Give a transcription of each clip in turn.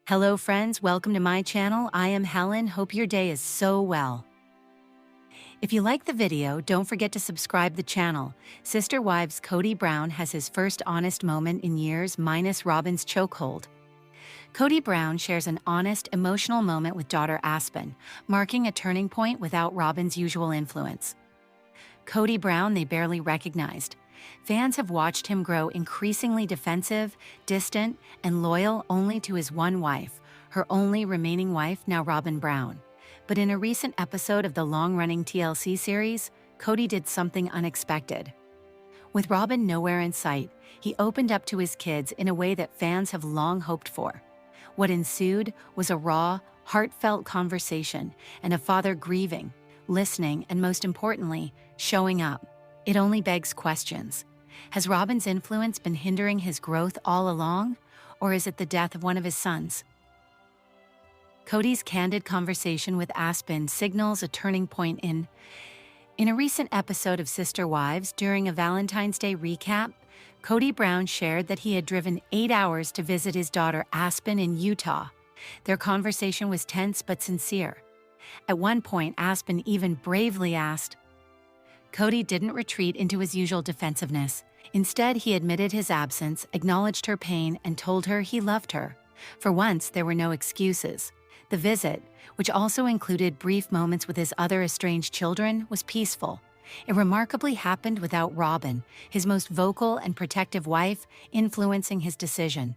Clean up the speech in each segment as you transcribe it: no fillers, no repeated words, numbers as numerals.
Hello friends, welcome to my channel. I am Helen. Hope your day is so well. If you like the video, don't forget to subscribe the channel. Sister Wives Kody Brown has his first honest moment in years minus Robyn's chokehold. Kody Brown shares an honest, emotional moment with daughter Aspen, marking a turning point without Robyn's usual influence. Kody Brown they barely recognized. Fans have watched him grow increasingly defensive, distant, and loyal only to his one wife, her only remaining wife, now Robyn Brown. But in a recent episode of the long-running TLC series, Kody did something unexpected. With Robyn nowhere in sight, he opened up to his kids in a way that fans have long hoped for. What ensued was a raw, heartfelt conversation and a father grieving, listening, and most importantly, showing up. It only begs questions. Has Robyn's influence been hindering his growth all along, or is it the death of one of his sons? Kody's candid conversation with Aspen signals a turning point in a recent episode of Sister Wives. During a Valentine's Day recap, Kody Brown shared that he had driven 8 hours to visit his daughter Aspen in Utah. Their conversation was tense but sincere. At one point, Aspen even bravely asked. Kody didn't retreat into his usual defensiveness. Instead, he admitted his absence, acknowledged her pain, and told her he loved her. For once, there were no excuses. The visit, which also included brief moments with his other estranged children, was peaceful. It remarkably happened without Robyn, his most vocal and protective wife, influencing his decision.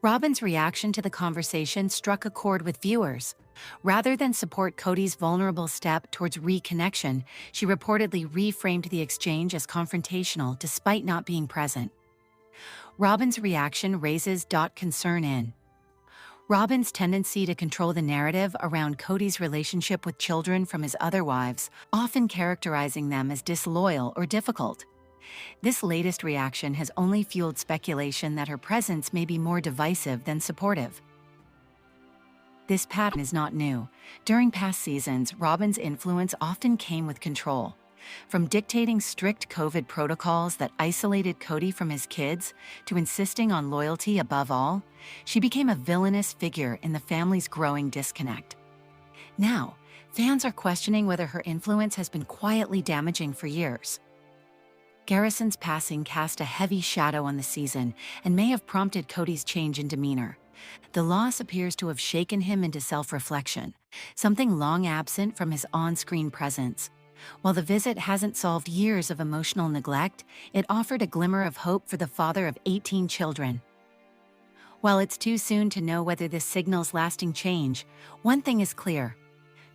Robyn's reaction to the conversation struck a chord with viewers. Rather than support Kody's vulnerable step towards reconnection, she reportedly reframed the exchange as confrontational despite not being present. Robyn's reaction raises concern in Robyn's tendency to control the narrative around Kody's relationship with children from his other wives, often characterizing them as disloyal or difficult. This latest reaction has only fueled speculation that her presence may be more divisive than supportive. This pattern is not new. During past seasons, Robyn's influence often came with control. From dictating strict COVID protocols that isolated Kody from his kids to insisting on loyalty above all, she became a villainous figure in the family's growing disconnect. Now, fans are questioning whether her influence has been quietly damaging for years. Garrison's passing cast a heavy shadow on the season and may have prompted Kody's change in demeanor. The loss appears to have shaken him into self-reflection, something long absent from his on-screen presence. While the visit hasn't solved years of emotional neglect, it offered a glimmer of hope for the father of 18 children. While it's too soon to know whether this signals lasting change, one thing is clear.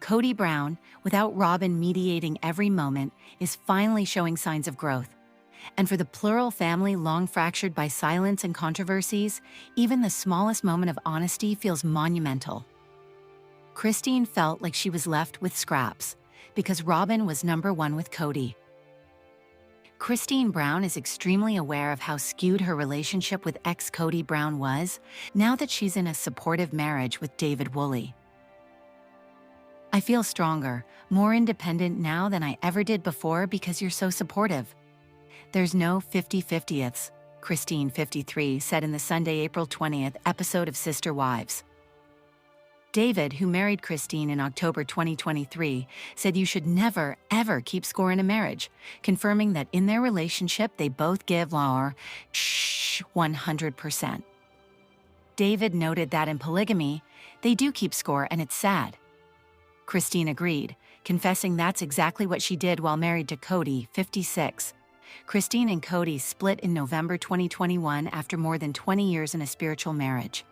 Kody Brown, without Robyn mediating every moment, is finally showing signs of growth. And for the plural family long fractured by silence and controversies, even the smallest moment of honesty feels monumental. Christine felt like she was left with scraps, because Robyn was number one with Kody. Christine Brown is extremely aware of how skewed her relationship with ex-Kody Brown was, now that she's in a supportive marriage with David Woolley. I feel stronger, more independent now than I ever did before because you're so supportive. There's no 50-50ths, Christine, 53, said in the Sunday, April 20th episode of Sister Wives. David, who married Christine in October 2023, said you should never, ever keep score in a marriage, confirming that in their relationship they both give 100%. David noted that in polygamy, they do keep score and it's sad. Christine agreed, confessing that's exactly what she did while married to Kody, 56. Christine and Kody split in November 2021 after more than 20 years in a spiritual marriage.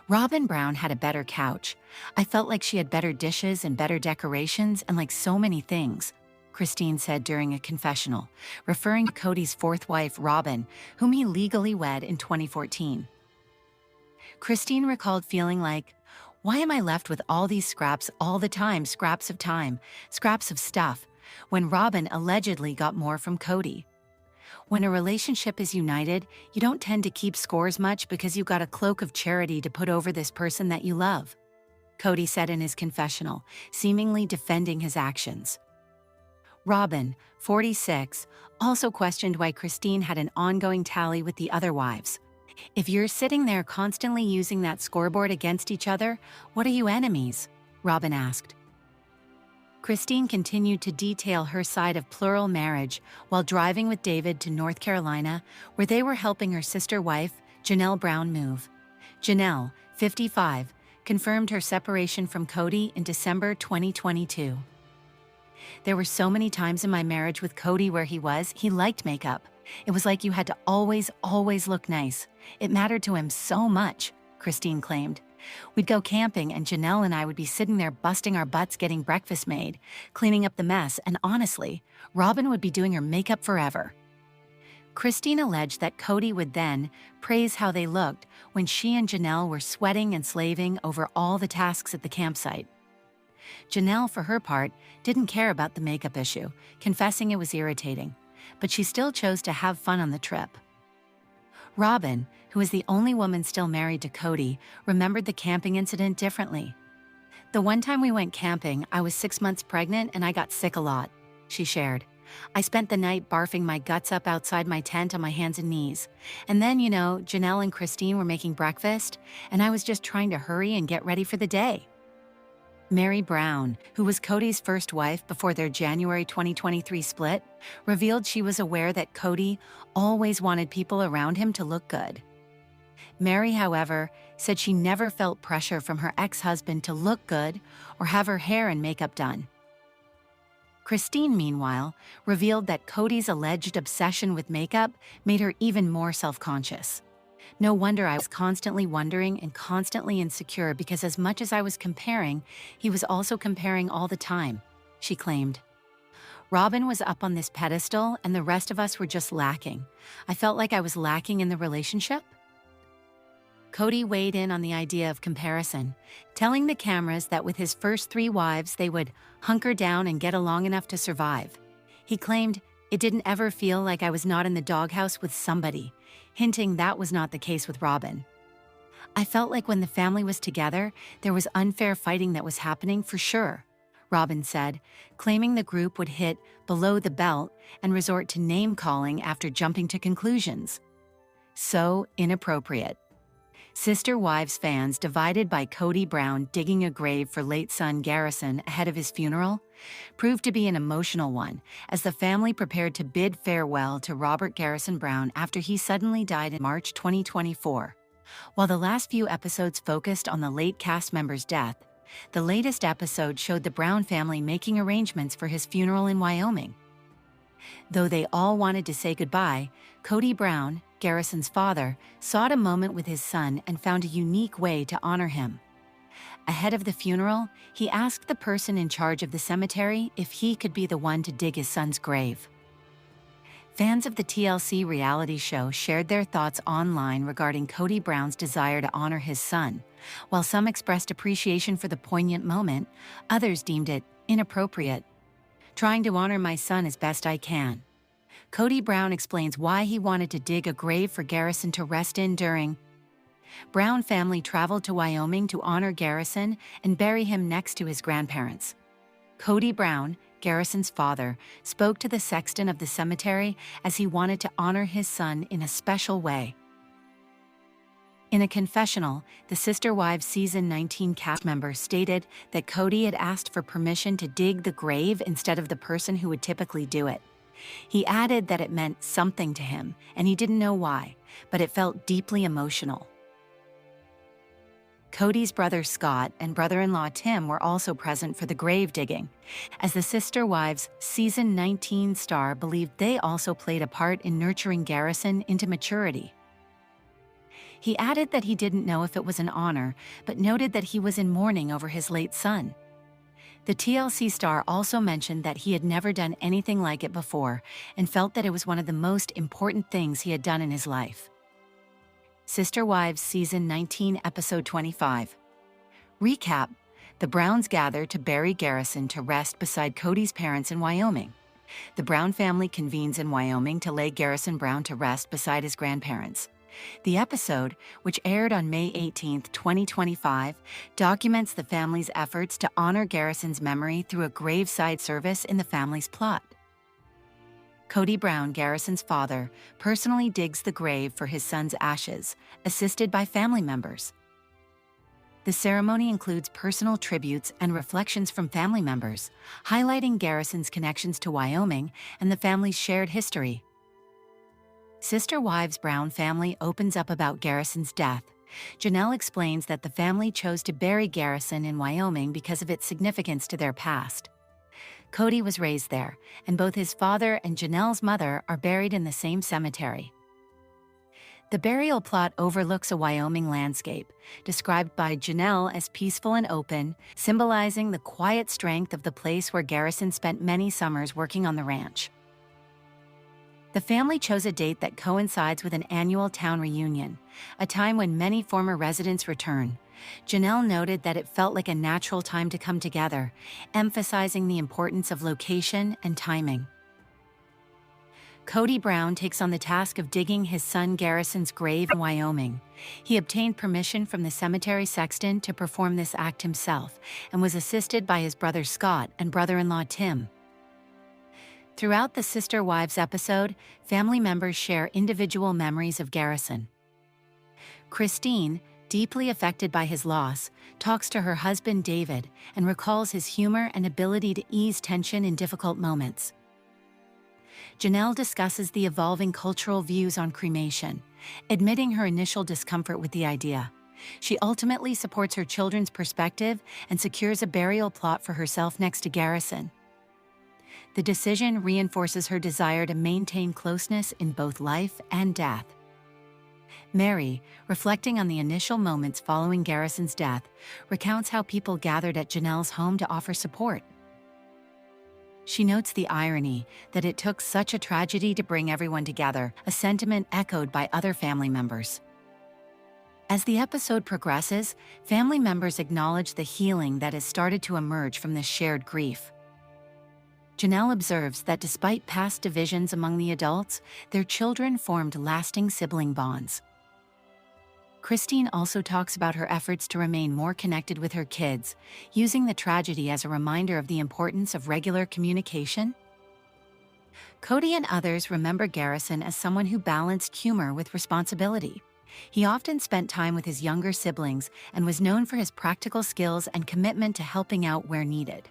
Robyn Brown had a better couch. I felt like she had better dishes and better decorations and like so many things, Christine said during a confessional, referring to Kody's fourth wife, Robyn, whom he legally wed in 2014. Christine recalled feeling like, why am I left with all these scraps all the time, scraps of time, scraps of stuff, when Robyn allegedly got more from Kody? When a relationship is united, you don't tend to keep scores much because you got a cloak of charity to put over this person that you love, Kody said in his confessional, seemingly defending his actions. Robyn, 46, also questioned why Christine had an ongoing tally with the other wives. If you're sitting there constantly using that scoreboard against each other, what are you, enemies? Robyn asked. Christine continued to detail her side of plural marriage while driving with David to North Carolina, where they were helping her sister wife, Janelle Brown, move. Janelle, 55, confirmed her separation from Cody in December 2022. There were so many times in my marriage with Cody where he liked makeup. It was like you had to always look nice. It mattered to him so much, Christine claimed. We'd go camping and Janelle and I would be sitting there busting our butts getting breakfast made, cleaning up the mess, and honestly, Robyn would be doing her makeup forever. Christine alleged that Cody would then praise how they looked when she and Janelle were sweating and slaving over all the tasks at the campsite. Janelle, for her part, didn't care about the makeup issue, confessing it was irritating, but she still chose to have fun on the trip. Robyn, who is the only woman still married to Cody, remembered the camping incident differently. The one time we went camping, I was 6 months pregnant and I got sick a lot, she shared. I spent the night barfing my guts up outside my tent on my hands and knees. And then, Janelle and Christine were making breakfast, and I was just trying to hurry and get ready for the day. Mary Brown, who was Cody's first wife before their January 2023 split, revealed she was aware that Cody always wanted people around him to look good. Mary, however, said she never felt pressure from her ex-husband to look good or have her hair and makeup done. Christine, meanwhile, revealed that Cody's alleged obsession with makeup made her even more self-conscious. No wonder I was constantly wondering and constantly insecure because as much as I was comparing, he was also comparing all the time, she claimed. Robyn was up on this pedestal and the rest of us were just lacking. I felt like I was lacking in the relationship. Cody weighed in on the idea of comparison, telling the cameras that with his first 3 wives, they would hunker down and get along enough to survive. He claimed, "It didn't ever feel like I was not in the doghouse with somebody," hinting that was not the case with Robyn. "I felt like when the family was together, there was unfair fighting that was happening for sure," Robyn said, claiming the group would hit below the belt and resort to name-calling after jumping to conclusions. So inappropriate. Sister Wives fans divided by Cody Brown digging a grave for late son Garrison ahead of his funeral proved to be an emotional one as the family prepared to bid farewell to Robert Garrison Brown after he suddenly died in March 2024. While the last few episodes focused on the late cast member's death, the latest episode showed the Brown family making arrangements for his funeral in Wyoming. Though they all wanted to say goodbye, Cody Brown, Garrison's father, sought a moment with his son and found a unique way to honor him. Ahead of the funeral, he asked the person in charge of the cemetery if he could be the one to dig his son's grave. Fans of the TLC reality show shared their thoughts online regarding Cody Brown's desire to honor his son. While some expressed appreciation for the poignant moment, others deemed it inappropriate. "Trying to honor my son as best I can." Cody Brown explains why he wanted to dig a grave for Garrison to rest in during. Brown family traveled to Wyoming to honor Garrison and bury him next to his grandparents. Cody Brown, Garrison's father, spoke to the sexton of the cemetery as he wanted to honor his son in a special way. In a confessional, the Sister Wives Season 19 cast member stated that Cody had asked for permission to dig the grave instead of the person who would typically do it. He added that it meant something to him, and he didn't know why, but it felt deeply emotional. Cody's brother Scott and brother-in-law Tim were also present for the grave digging, as the Sister Wives Season 19 star believed they also played a part in nurturing Garrison into maturity. He added that he didn't know if it was an honor, but noted that he was in mourning over his late son. The TLC star also mentioned that he had never done anything like it before and felt that it was one of the most important things he had done in his life. Sister Wives Season 19 Episode 25. Recap: the Browns gather to bury Garrison to rest beside Cody's parents in Wyoming. The Brown family convenes in Wyoming to lay Garrison Brown to rest beside his grandparents. The episode, which aired on May 18, 2025, documents the family's efforts to honor Garrison's memory through a graveside service in the family's plot. Cody Brown, Garrison's father, personally digs the grave for his son's ashes, assisted by family members. The ceremony includes personal tributes and reflections from family members, highlighting Garrison's connections to Wyoming and the family's shared history. Sister Wives Brown family opens up about Garrison's death. Janelle explains that the family chose to bury Garrison in Wyoming because of its significance to their past. Cody was raised there, and both his father and Janelle's mother are buried in the same cemetery. The burial plot overlooks a Wyoming landscape, described by Janelle as peaceful and open, symbolizing the quiet strength of the place where Garrison spent many summers working on the ranch. The family chose a date that coincides with an annual town reunion, a time when many former residents return. Janelle noted that it felt like a natural time to come together, emphasizing the importance of location and timing. Cody Brown takes on the task of digging his son Garrison's grave in Wyoming. He obtained permission from the cemetery sexton to perform this act himself and was assisted by his brother Scott and brother-in-law Tim. Throughout the Sister Wives episode, family members share individual memories of Garrison. Christine, deeply affected by his loss, talks to her husband David and recalls his humor and ability to ease tension in difficult moments. Janelle discusses the evolving cultural views on cremation, admitting her initial discomfort with the idea. She ultimately supports her children's perspective and secures a burial plot for herself next to Garrison. The decision reinforces her desire to maintain closeness in both life and death. Mary, reflecting on the initial moments following Garrison's death, recounts how people gathered at Janelle's home to offer support. She notes the irony that it took such a tragedy to bring everyone together, a sentiment echoed by other family members. As the episode progresses, family members acknowledge the healing that has started to emerge from this shared grief. Janelle observes that despite past divisions among the adults, their children formed lasting sibling bonds. Christine also talks about her efforts to remain more connected with her kids, using the tragedy as a reminder of the importance of regular communication. Cody and others remember Garrison as someone who balanced humor with responsibility. He often spent time with his younger siblings and was known for his practical skills and commitment to helping out where needed.